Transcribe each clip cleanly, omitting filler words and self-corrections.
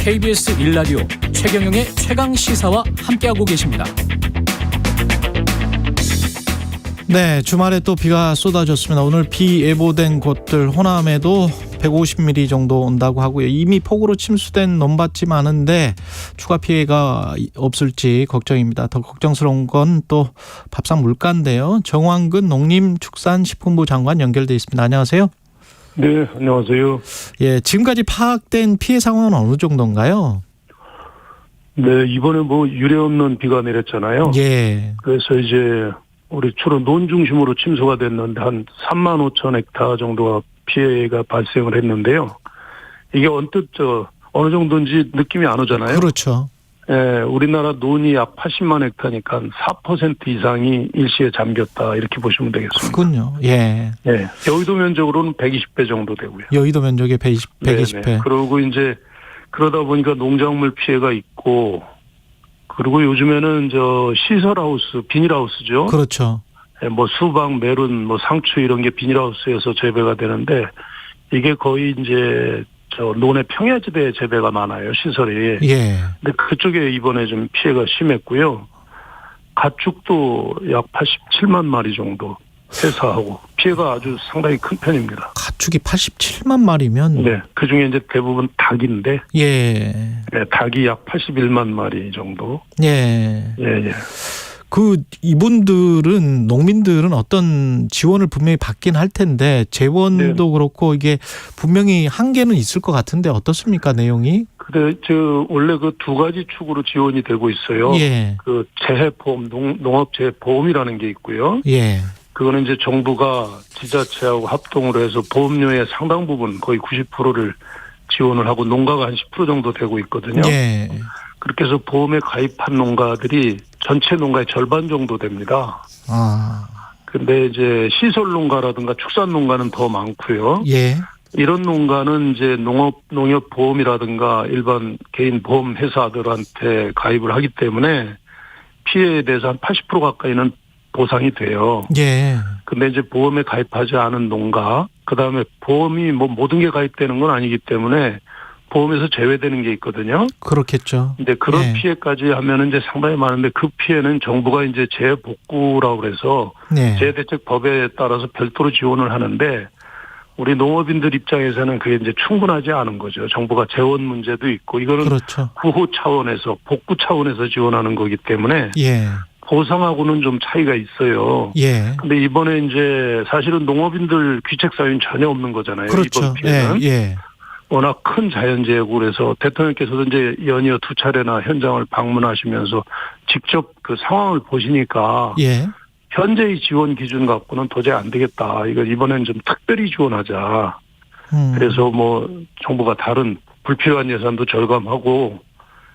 KBS 1라디오 최경영의 최강시사와 함께하고 계십니다. 네, 주말에 또 비가 쏟아졌습니다. 오늘 비 예보된 곳들 호남에도 150mm 정도 온다고 하고요. 이미 폭우로 침수된 논밭이 많은데 추가 피해가 없을지 걱정입니다. 더 걱정스러운 건 또 밥상 물가인데요. 정황근 농림축산식품부 장관 연결돼 있습니다. 안녕하세요. 네, 안녕하세요. 예, 지금까지 파악된 피해 상황은 어느 정도인가요? 네, 이번에 유례없는 비가 내렸잖아요. 예. 그래서 이제 우리 주로 논 중심으로 침수가 됐는데 한 3만 5천 헥타 정도가 피해가 발생을 했는데요. 이게 언뜻 어느 정도인지 느낌이 안 오잖아요. 그렇죠. 예, 우리나라 논이 약 80만 헥타니까 4% 이상이 일시에 잠겼다 이렇게 보시면 되겠습니다. 그렇군요. 예. 예, 여의도 면적으로는 120배 정도 되고요. 여의도 면적의 120배. 네네. 그러고 이제 그러다 보니까 농작물 피해가 있고, 그리고 요즘에는 시설하우스, 비닐하우스죠. 그렇죠. 예, 수박, 메론, 상추 이런 게 비닐하우스에서 재배가 되는데 이게 거의 이제 논의 평야지대에 재배가 많아요, 시설이. 예. 근데 그쪽에 이번에 좀 피해가 심했고요. 가축도 약 87만 마리 정도 폐사하고 피해가 아주 상당히 큰 편입니다. 가축이 87만 마리면 네, 그 중에 이제 대부분 닭인데, 예. 네, 닭이 약 81만 마리 정도. 예. 예. 이분들은 농민들은 어떤 지원을 분명히 받긴 할 텐데 재원도 네. 그렇고 이게 분명히 한계는 있을 것 같은데 어떻습니까, 내용이? 근데 원래 그 두 가지 축으로 지원이 되고 있어요. 예. 그 재해보험, 농업재해보험이라는 게 있고요. 예. 그거는 이제 정부가 지자체하고 합동으로 해서 보험료의 상당 부분 거의 90%를 지원을 하고 농가가 한 10% 정도 되고 있거든요. 예. 그렇게 해서 보험에 가입한 농가들이 전체 농가의 절반 정도 됩니다. 근데 이제 시설 농가라든가 축산 농가는 더 많고요. 예. 이런 농가는 이제 농협 보험이라든가 일반 개인 보험 회사들한테 가입을 하기 때문에 피해에 대해서 한 80% 가까이는 보상이 돼요. 예. 근데 이제 보험에 가입하지 않은 농가, 그 다음에 보험이 모든 게 가입되는 건 아니기 때문에 보험에서 제외되는 게 있거든요. 그렇겠죠. 근데 그런 예. 피해까지 하면은 이제 상당히 많은데 그 피해는 정부가 이제 재해복구라고 그래서 네. 재해대책법에 따라서 별도로 지원을 하는데 우리 농업인들 입장에서는 그게 이제 충분하지 않은 거죠. 정부가 재원 문제도 있고 이거는 그렇죠. 구호 차원에서 복구 차원에서 지원하는 거기 때문에 예. 보상하고는 좀 차이가 있어요. 예. 근데 이번에 이제 사실은 농업인들 귀책 사유는 전혀 없는 거잖아요. 그렇죠. 이번 피해는. 예. 워낙 큰 자연재해고 그래서 대통령께서도 이제 연이어 2차례나 현장을 방문하시면서 직접 그 상황을 보시니까 예. 현재의 지원 기준 갖고는 도저히 안 되겠다. 이거 이번엔 좀 특별히 지원하자. 그래서 정부가 다른 불필요한 예산도 절감하고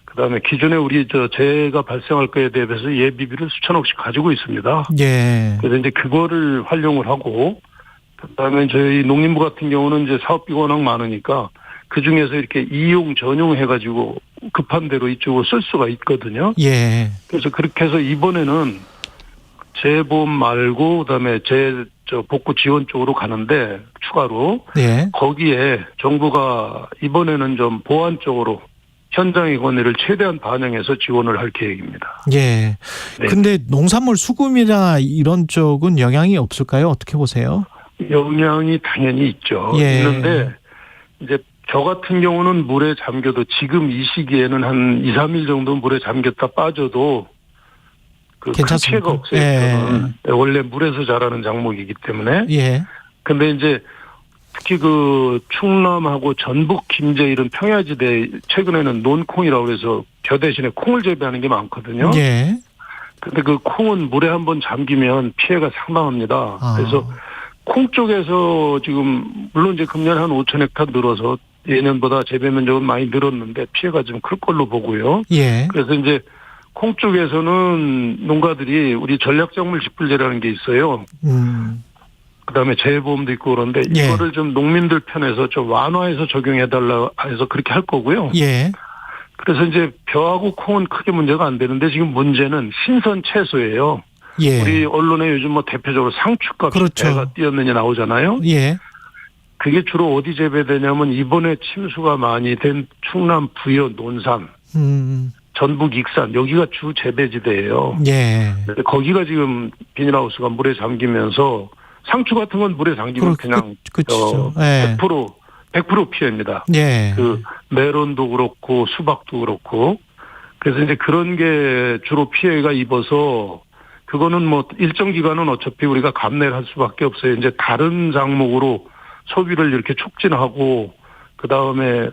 그다음에 기존에 우리 재해가 발생할 거에 대비해서 예비비를 수천억씩 가지고 있습니다. 예. 그래서 이제 그거를 활용을 하고 그다음에 저희 농림부 같은 경우는 이제 사업비가 워낙 많으니까 그 중에서 이렇게 이용 전용해가지고 급한 대로 이쪽으로 쓸 수가 있거든요. 예. 그래서 그렇게 해서 이번에는 재보험 말고 그다음에 복구 지원 쪽으로 가는데 추가로 예. 거기에 정부가 이번에는 좀 보완 쪽으로 현장의 권해를 최대한 반영해서 지원을 할 계획입니다. 예. 네. 근데 농산물 수급이나 이런 쪽은 영향이 없을까요? 어떻게 보세요? 영향이 당연히 있죠. 예. 있는데 이제 저 같은 경우는 물에 잠겨도 지금 이 시기에는 한 2, 3일 정도 물에 잠겼다 빠져도 그 괜찮습니까? 피해가 없어요. 예. 원래 물에서 자라는 작목이기 때문에. 예. 근데 이제 특히 그 충남하고 전북, 김제 이런 평야지대 최근에는 논콩이라고 해서 벼 대신에 콩을 재배하는 게 많거든요. 예. 근데 그 콩은 물에 한번 잠기면 피해가 상당합니다. 그래서 콩 쪽에서 지금 물론 이제 금년 한 5천 헥타 늘어서 예년보다 재배 면적은 많이 늘었는데 피해가 좀 클 걸로 보고요. 예. 그래서 이제 콩 쪽에서는 농가들이 우리 전략작물 직불제라는 게 있어요. 그다음에 재해보험도 있고 그런데 이거를 예. 좀 농민들 편에서 좀 완화해서 적용해달라 해서 그렇게 할 거고요. 예. 그래서 이제 벼하고 콩은 크게 문제가 안 되는데 지금 문제는 신선 채소예요. 예. 우리 언론에 요즘 대표적으로 상추값이 그렇죠. 배가 뛰었느냐 나오잖아요. 예. 그게 주로 어디 재배되냐면 이번에 침수가 많이 된 충남 부여 논산, 전북 익산 여기가 주 재배지대예요. 예. 거기가 지금 비닐하우스가 물에 잠기면서 상추 같은 건 물에 잠기면 그냥 예. 100% 피해입니다. 예. 그 멜론도 그렇고 수박도 그렇고 그래서 이제 그런 게 주로 피해가 입어서 그거는 뭐 일정 기간은 어차피 우리가 감내를 할 수밖에 없어요. 이제 다른 작목으로 소비를 이렇게 촉진하고 그 다음에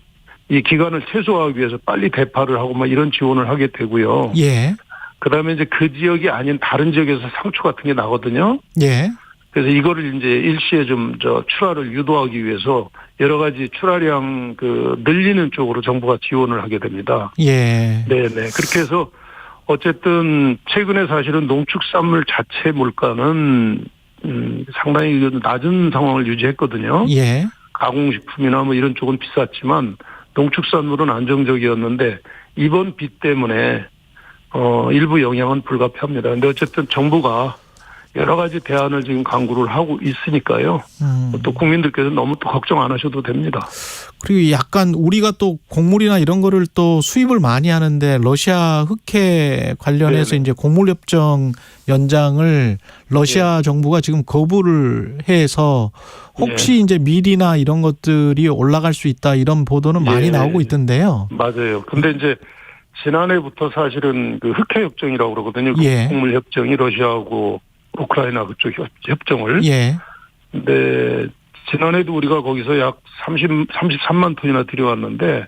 이 기간을 최소화하기 위해서 빨리 대파를 하고 막 이런 지원을 하게 되고요. 예. 그 다음에 이제 그 지역이 아닌 다른 지역에서 상추 같은 게 나거든요. 예. 그래서 이거를 이제 일시에 좀 출하를 유도하기 위해서 여러 가지 출하량 늘리는 쪽으로 정부가 지원을 하게 됩니다. 예. 네네. 그렇게 해서 어쨌든 최근에 사실은 농축산물 자체 물가는 상당히 낮은 상황을 유지했거든요. 예. 가공식품이나 뭐 이런 쪽은 비쌌지만 농축산물은 안정적이었는데 이번 비 때문에 일부 영향은 불가피합니다. 근데 어쨌든 정부가 여러 가지 대안을 지금 강구를 하고 있으니까요. 또 국민들께서 너무 또 걱정 안 하셔도 됩니다. 그리고 약간 우리가 또 곡물이나 이런 거를 또 수입을 많이 하는데 러시아 흑해 관련해서 네네. 이제 곡물협정 연장을 러시아 정부가 지금 거부를 해서 혹시 이제 밀이나 이런 것들이 올라갈 수 있다 이런 보도는 많이 나오고 있던데요. 맞아요. 근데 이제 지난해부터 사실은 그 흑해 협정이라고 그러거든요. 예. 곡물 협정이 러시아하고 우크라이나 그쪽 협정을. 예. 근데 지난해도 우리가 거기서 약 33만 톤이나 들여왔는데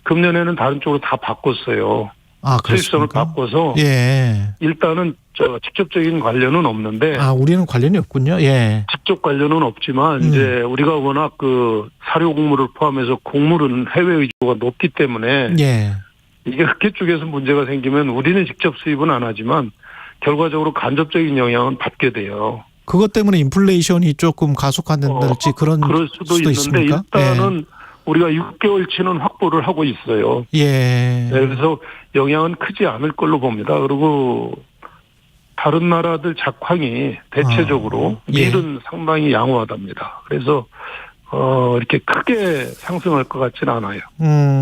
금년에는 다른 쪽으로 다 바꿨어요. 아, 수입선을 그렇습니까? 바꿔서 예. 일단은 직접적인 관련은 없는데 아, 우리는 관련이 없군요. 예. 직접 관련은 없지만 이제 우리가 워낙 그 사료 곡물을 포함해서 곡물은 해외 의존도가 높기 때문에 예. 이게 흑해 쪽에서 문제가 생기면 우리는 직접 수입은 안 하지만 결과적으로 간접적인 영향은 받게 돼요. 그것 때문에 인플레이션이 조금 가속화된다든지 그럴 수도 있는데 있습니까? 일단은 우리가 6개월치는 확보를 하고 있어요. 예. 네, 그래서 영향은 크지 않을 걸로 봅니다. 그리고 다른 나라들 작황이 대체적으로 예. 밀은 상당히 양호하답니다. 그래서 이렇게 크게 상승할 것 같지는 않아요.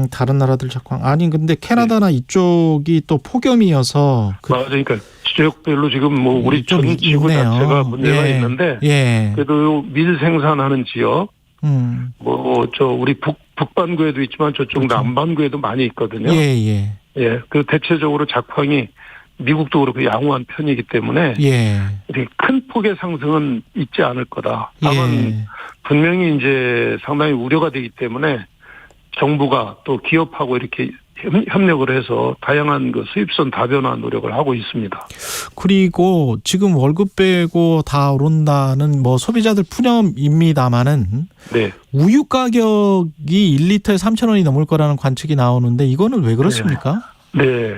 다른 나라들 작황. 아니 근데 캐나다나 이쪽이 또 폭염이어서 맞아요. 그러니까 지역별로 지금 뭐 우리 좀 전 지구 있네요. 자체가 문제가 예. 있는데 예. 그래도 밀 생산하는 지역 우리 북반구에도 있지만 저쪽 그렇죠. 남반구에도 많이 있거든요. 예. 예. 그 대체적으로 작황이 미국도 그렇고 양호한 편이기 때문에 예. 이렇게 큰 폭의 상승은 있지 않을 거다. 다만 예. 분명히 이제 상당히 우려가 되기 때문에 정부가 또 기업하고 이렇게 협력을 해서 다양한 그 수입선 다변화 노력을 하고 있습니다. 그리고 지금 월급 빼고 다 오른다는 뭐 소비자들 푸념입니다마는 네. 우유 가격이 1리터에 3,000원이 넘을 거라는 관측이 나오는데 이거는 왜 그렇습니까? 네,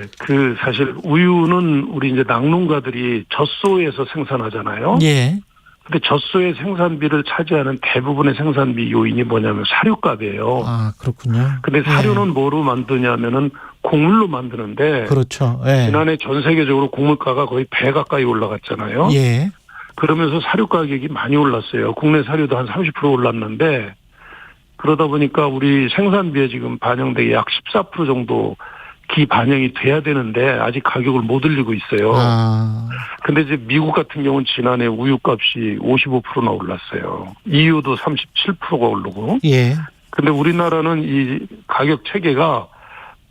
사실 우유는 우리 이제 낙농가들이 젖소에서 생산하잖아요. 예. 근데 젖소의 생산비를 차지하는 대부분의 생산비 요인이 뭐냐면 사료값이에요. 아, 그렇군요. 근데 사료는 뭐로 만드냐면은 곡물로 만드는데. 그렇죠. 예. 지난해 전 세계적으로 곡물가가 거의 배 가까이 올라갔잖아요. 예. 그러면서 사료 가격이 많이 올랐어요. 국내 사료도 한 30% 올랐는데 그러다 보니까 우리 생산비에 지금 반영되게 약 14% 정도 기반영이 돼야 되는데 아직 가격을 못 올리고 있어요. 근데 이제 미국 같은 경우는 지난해 우유값이 55%나 올랐어요. EU도 37%가 오르고. 예. 근데 우리나라는 이 가격 체계가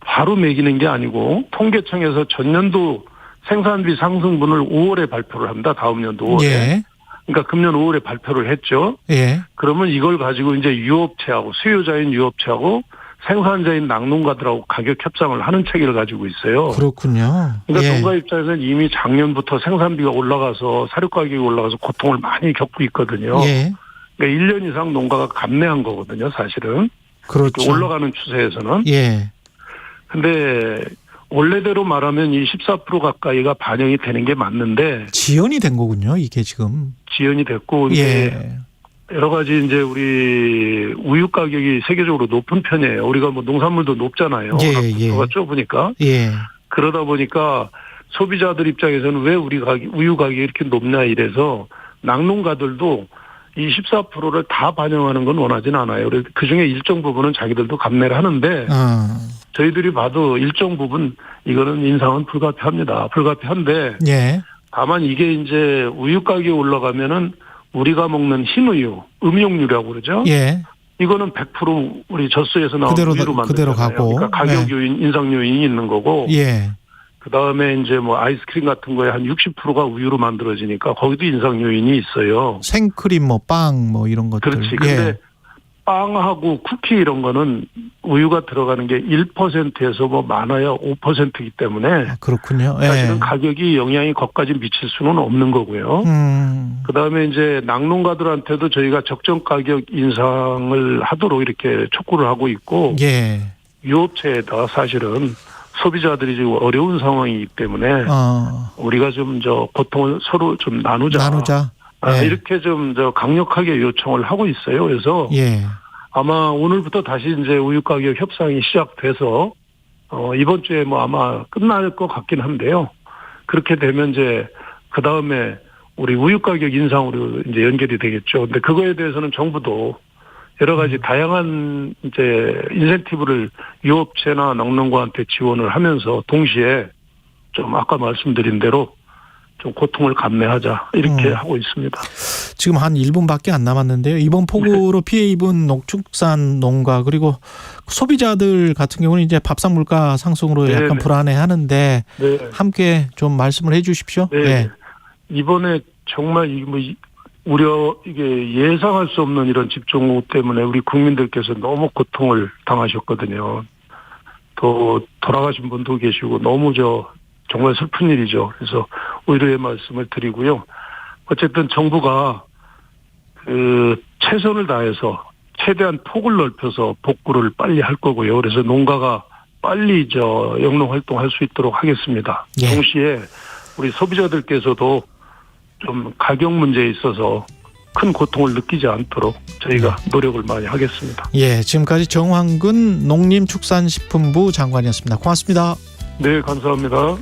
바로 매기는 게 아니고 통계청에서 전년도 생산비 상승분을 5월에 발표를 합니다. 다음 연도 5월에. 예. 그러니까 금년 5월에 발표를 했죠. 예. 그러면 이걸 가지고 이제 유업체하고 수요자인 유업체하고 생산자인 낙농가들하고 가격 협상을 하는 체계를 가지고 있어요. 그렇군요. 그러니까 예. 농가 입장에서는 이미 작년부터 생산비가 올라가서 사료 가격이 올라가서 고통을 많이 겪고 있거든요. 예. 그러니까 1년 이상 농가가 감내한 거거든요, 사실은. 그렇죠. 올라가는 추세에서는. 예. 근데 원래대로 말하면 이 14% 가까이가 반영이 되는 게 맞는데 지연이 된 거군요, 이게 지금. 지연이 됐고 예. 여러 가지 이제 우리 우유 가격이 세계적으로 높은 편이에요. 우리가 뭐 농산물도 높잖아요. 국토가 좁으니까. 예. 그러다 보니까 소비자들 입장에서는 왜 우유 가격이 이렇게 높냐 이래서 낙농가들도 이 14%를 다 반영하는 건 원하진 않아요. 그래서 그중에 일정 부분은 자기들도 감내를 하는데 저희들이 봐도 일정 부분 이거는 인상은 불가피합니다. 불가피한데 예. 다만 이게 이제 우유 가격이 올라가면은 우리가 먹는 흰우유, 음용유라고 그러죠. 예. 이거는 100% 우리 젖소에서 나온 그대로 우유로 만들잖아요. 그대로 가고. 그러니까 가격 요인, 인상 요인이 있는 거고. 예. 그다음에 이제 뭐 아이스크림 같은 거에 한 60%가 우유로 만들어지니까 거기도 인상 요인이 있어요. 생크림 뭐 빵 뭐 이런 것들. 그렇지. 근데 예. 빵하고 쿠키 이런 거는 우유가 들어가는 게 1%에서 뭐 많아야 5%이기 때문에 아, 그렇군요. 예. 사실은 가격이 영향이 거기까지 미칠 수는 없는 거고요. 그다음에 이제 낙농가들한테도 저희가 적정 가격 인상을 하도록 이렇게 촉구를 하고 있고 예. 유업체에다 사실은 소비자들이 지금 어려운 상황이기 때문에 우리가 좀 고통을 서로 좀 나누자. 예. 이렇게 좀 강력하게 요청을 하고 있어요. 그래서 예. 아마 오늘부터 다시 이제 우유 가격 협상이 시작돼서 이번 주에 뭐 아마 끝날 것 같긴 한데요. 그렇게 되면 이제 그 다음에 우리 우유 가격 인상으로 이제 연결이 되겠죠. 근데 그거에 대해서는 정부도 여러 가지 다양한 이제 인센티브를 유업체나 낙농가한테 지원을 하면서 동시에 좀 아까 말씀드린 대로 좀 고통을 감내하자 이렇게 하고 있습니다. 지금 한 1분밖에 안 남았는데요. 이번 폭우로 피해 입은 농축산 농가 그리고 소비자들 같은 경우는 이제 밥상 물가 상승으로 약간 불안해하는데 함께 좀 말씀을 해주십시오. 네. 네. 이번에 정말 이게 예상할 수 없는 이런 집중호우 때문에 우리 국민들께서 너무 고통을 당하셨거든요. 또 돌아가신 분도 계시고 너무 정말 슬픈 일이죠. 그래서 위로의 말씀을 드리고요. 어쨌든 정부가 최선을 다해서 최대한 폭을 넓혀서 복구를 빨리 할 거고요. 그래서 농가가 빨리 영농 활동할 수 있도록 하겠습니다. 예. 동시에 우리 소비자들께서도 좀 가격 문제에 있어서 큰 고통을 느끼지 않도록 저희가 노력을 많이 하겠습니다. 예, 지금까지 정황근 농림축산식품부 장관이었습니다. 고맙습니다. 네, 감사합니다.